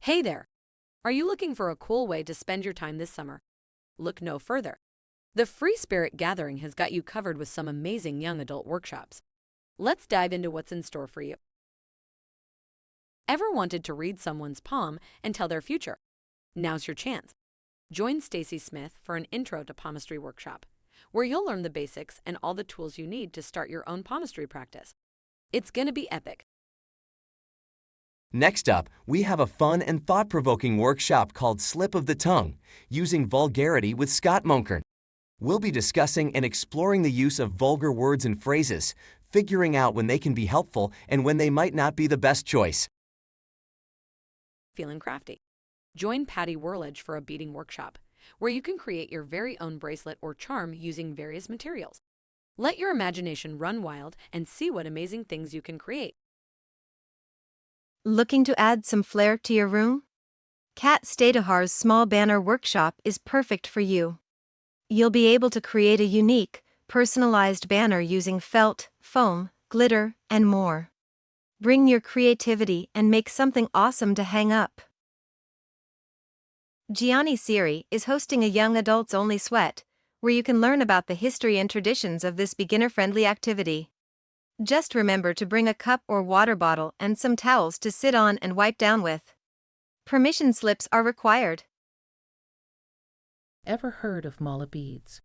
Hey there! Are you looking for a cool way to spend your time this summer? Look no further. The Free Spirit Gathering has got you covered with some amazing young adult workshops. Let's dive into what's in store for you. Ever wanted to read someone's palm and tell their future? Now's your chance. Join Stacy Smith for an Intro to Palmistry workshop, where you'll learn the basics and all the tools you need to start your own palmistry practice. It's gonna be epic. Next up, we have a fun and thought-provoking workshop called Slip of the Tongue, using vulgarity with Scott Monkern. We'll be discussing and exploring the use of vulgar words and phrases, figuring out when they can be helpful and when they might not be the best choice. Feeling crafty? Join Patty Whirlage for a beading workshop, where you can create your very own bracelet or charm using various materials. Let your imagination run wild and see what amazing things you can create. Looking to add some flair to your room? Kat Stadehar's small banner workshop is perfect for you. You'll be able to create a unique, personalized banner using felt, foam, glitter, and more. Bring your creativity and make something awesome to hang up. Gianni Siri is hosting a young adults only sweat, where you can learn about the history and traditions of this beginner-friendly activity. Just remember to bring a cup or water bottle and some towels to sit on and wipe down with. Permission slips are required. Ever heard of mala beads?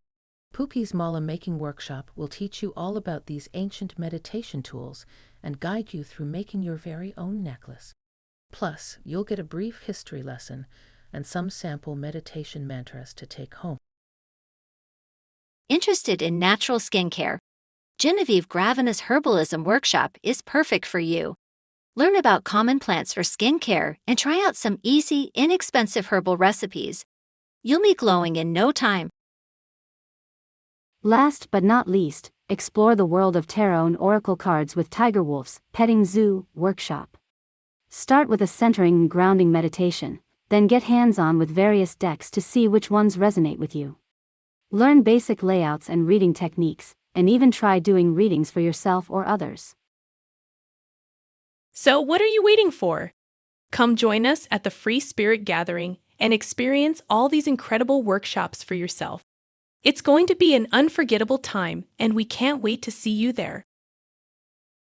Poopy's mala making workshop will teach you all about these ancient meditation tools and guide you through making your very own necklace. Plus, you'll get a brief history lesson and some sample meditation mantras to take home. Interested in natural skincare? Genevieve Gravina's Herbalism Workshop is perfect for you. Learn about common plants for skincare and try out some easy, inexpensive herbal recipes. You'll be glowing in no time. Last but not least, explore the world of tarot and oracle cards with Tiger Wolf's Petting Zoo Workshop. Start with a centering and grounding meditation, then get hands-on with various decks to see which ones resonate with you. Learn basic layouts and reading techniques, and even try doing readings for yourself or others. So what are you waiting for? Come join us at the Free Spirit Gathering and experience all these incredible workshops for yourself. It's going to be an unforgettable time, and we can't wait to see you there.